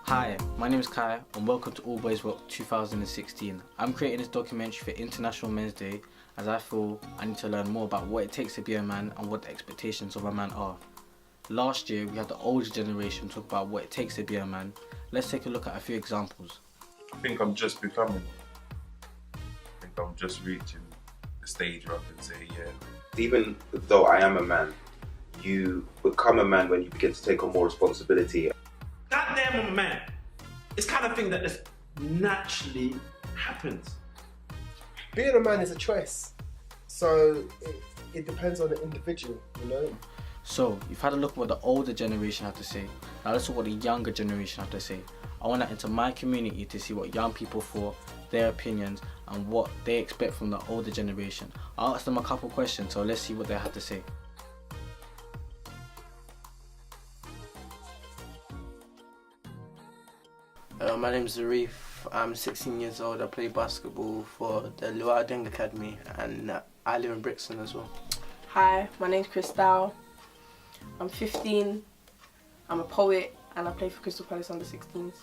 Hi, my name is Kai and welcome to All Boys Rock 2016. I'm creating this documentary for International Men's Day as I feel I need to learn more about what it takes to be a man and what the expectations of a man are. Last year we had the older generation talk about what it takes to be a man. Let's take a look at a few examples. I think I'm just becoming. I think I'm just reaching the stage where I can say, yeah. Even though I am a man, you become a man when you begin to take on more responsibility. That damn I'm a man. It's kind of thing that just naturally happens. Being a man is a choice, so it depends on the individual, you know. So, you've had a look at what the older generation have to say. Now let's look at what the younger generation have to say. I want to enter my community to see what young people thought, their opinions, and what they expect from the older generation. I'll ask them a couple questions, so let's see what they have to say. My name's Zarif. I'm 16 years old. I play basketball for the Luau Deng Academy and I live in Brixton as well. Hi, my name's Crystal. I'm 15. I'm a poet and I play for Crystal Palace under 16s.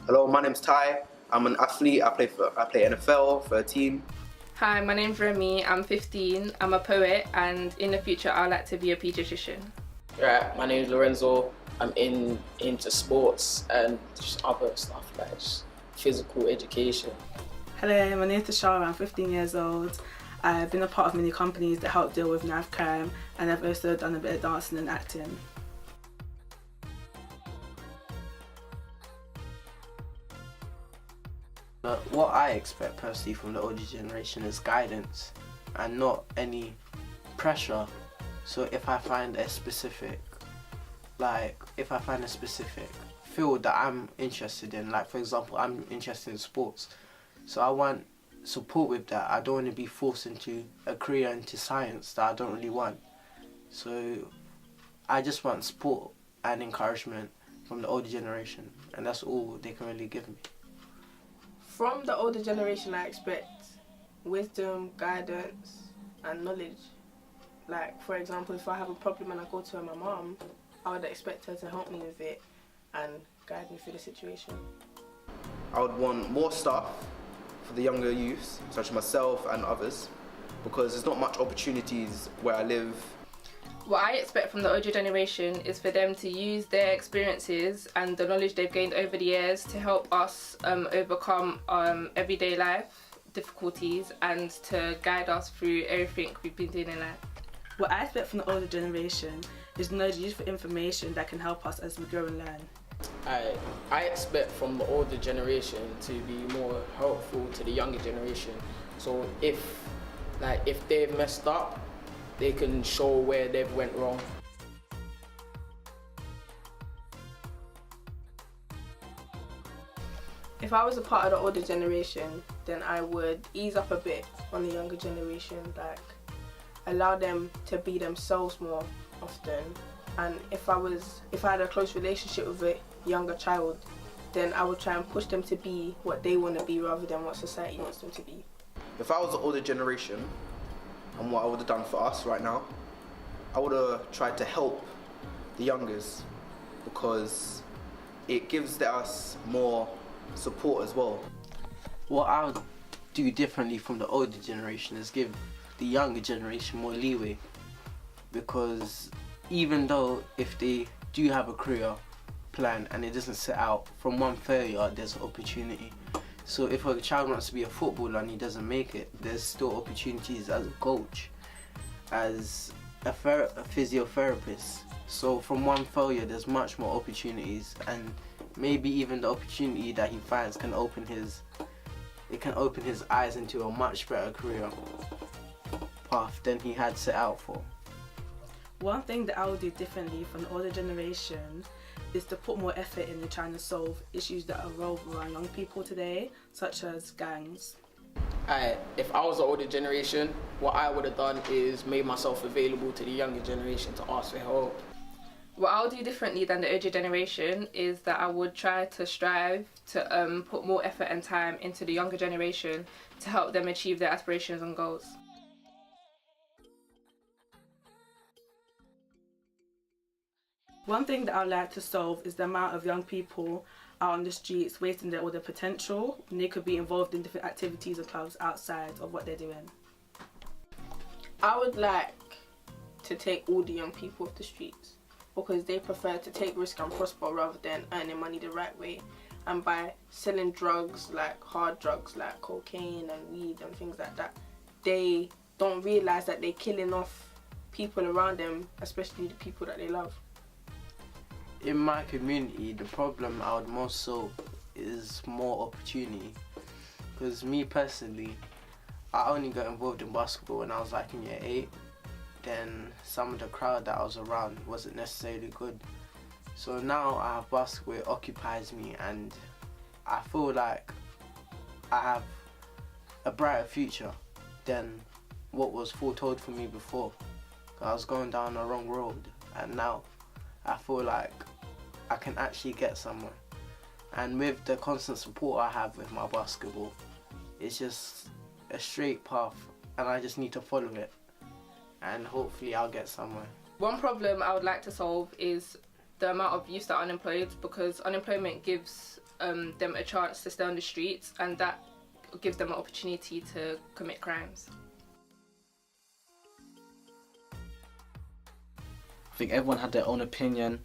Hello, my name's Ty. I'm an athlete. I play NFL for a team. Hi, my name's Remy. I'm 15. I'm a poet and in the future I'd like to be a paediatrician. Right, my name's Lorenzo. I'm into sports and just other stuff like just physical education. Hello, my name's Tashara. I'm 15 years old. I've been a part of many companies that help deal with knife crime, and I've also done a bit of dancing and acting. But what I expect personally from the older generation is guidance and not any pressure. So if I find a specific field that I'm interested in, like for example, I'm interested in sports, so I want support with that. I don't want to be forced into a career into science that I don't really want. So I just want support and encouragement from the older generation, and that's all they can really give me. From the older generation, I expect wisdom, guidance, and knowledge. Like, for example, if I have a problem and I go to my mum, I would expect her to help me with it and guide me through the situation. I would want more stuff for the younger youths, such as myself and others, because there's not much opportunities where I live. What I expect from the older generation is for them to use their experiences and the knowledge they've gained over the years to help us overcome everyday life difficulties and to guide us through everything we've been doing in life. What I expect from the older generation is knowledge used for information that can help us as we grow and learn. I expect from the older generation to be more helpful to the younger generation. So if they've messed up, they can show where they've went wrong. If I was a part of the older generation, then I would ease up a bit on the younger generation, like allow them to be themselves more often. And if I had a close relationship with a younger child, then I would try and push them to be what they want to be rather than what society wants them to be. If I was the older generation, and what I would have done for us right now, I would have tried to help the youngers, because it gives us more support as well. What I would do differently from the older generation is give the younger generation more leeway, because even though if they do have a career plan and it doesn't set out, from one failure there's an opportunity. So if a child wants to be a footballer and he doesn't make it, there's still opportunities as a coach, as a physiotherapist. So from one failure there's much more opportunities, and maybe even the opportunity that he finds can open his eyes into a much better career path than he had set out for. One thing that I would do differently from the older generation is to put more effort into trying to solve issues that revolve around young people today, such as gangs. If I was the older generation, what I would have done is made myself available to the younger generation to ask for help. What I'll do differently than the older generation is that I would try to strive to put more effort and time into the younger generation to help them achieve their aspirations and goals. One thing that I'd like to solve is the amount of young people out on the streets wasting all their potential, and they could be involved in different activities or clubs outside of what they're doing. I would like to take all the young people off the streets because they prefer to take risk and prosper rather than earning money the right way. And by selling drugs, like hard drugs like cocaine and weed and things like that, they don't realise that they're killing off people around them, especially the people that they love. In my community, the problem I would most solve is more opportunity. Because me personally, I only got involved in basketball when I was like in year 8. Then some of the crowd that I was around wasn't necessarily good. So now I have basketball, it occupies me, and I feel like I have a brighter future than what was foretold for me before. I was going down the wrong road, and now I feel like I can actually get somewhere. And with the constant support I have with my basketball, it's just a straight path, and I just need to follow it, and hopefully I'll get somewhere. One problem I would like to solve is the amount of youth that are unemployed, because unemployment gives them a chance to stay on the streets, and that gives them an opportunity to commit crimes. I think everyone had their own opinion,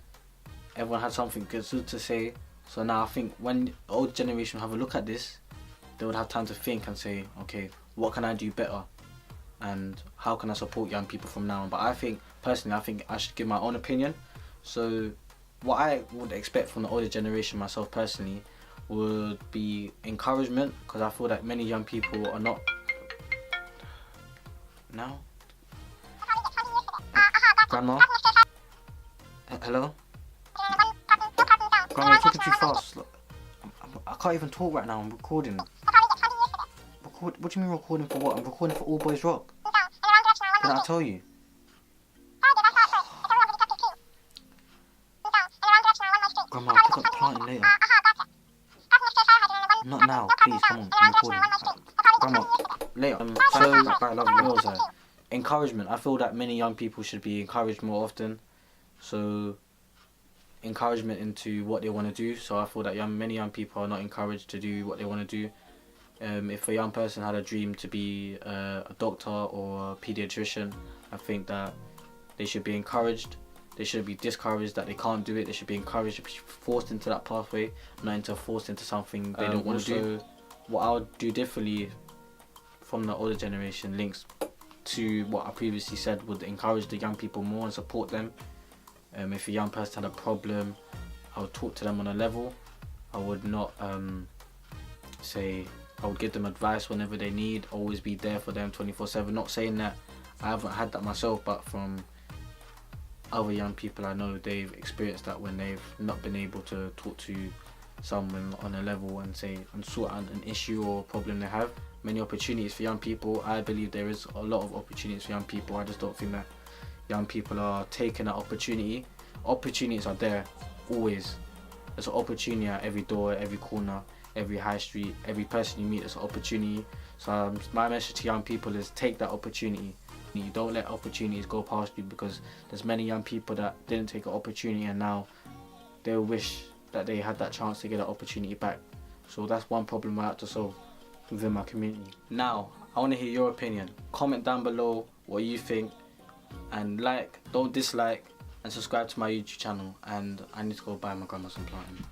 everyone had something good to say, so now I think when the old generation have a look at this, they would have time to think and say, okay, what can I do better and how can I support young people from now on? But I think, personally, I think I should give my own opinion. So what I would expect from the older generation, myself personally, would be encouragement, because I feel that many young people are not... Now? Grandma? Hello? Grandma, you're talking too fast. Look, I can't even talk right now, I'm recording. What do you mean recording for what? I'm recording for All Boys Rock. Did I tell you? Grandma, I'll pick up the planting later. Not now, please, come on, I'm recording. Grandma, later. I love you. What was I? Encouragement. I feel that many young people should be encouraged more often. So, encouragement into what they want to do. So I feel that many young people are not encouraged to do what they want to do. If a young person had a dream to be a doctor or a pediatrician, I think that they should be encouraged. They should be discouraged that they can't do it. They should be encouraged to be forced into that pathway, not forced into something they don't want to do. What I would do differently from the older generation links to what I previously said, would encourage the young people more and support them. If a young person had a problem, I would talk to them on a level. I would not I would give them advice whenever they need, always be there for them 24/7. Not saying that I haven't had that myself, but from other young people I know, they've experienced that when they've not been able to talk to someone on a level and sort out an issue or problem they have. Many opportunities for young people. I believe there is a lot of opportunities for young people. I just don't think that young people are taking that opportunity. Opportunities are there, always. There's an opportunity at every door, every corner, every high street, every person you meet, there's an opportunity. So my message to young people is take that opportunity. You don't let opportunities go past you, because there's many young people that didn't take an opportunity and now they'll wish that they had that chance to get an opportunity back. So that's one problem I have to solve within my community. Now, I want to hear your opinion. Comment down below what you think, and like, don't dislike, and subscribe to my YouTube channel. And I need to go buy my grandma some plantain.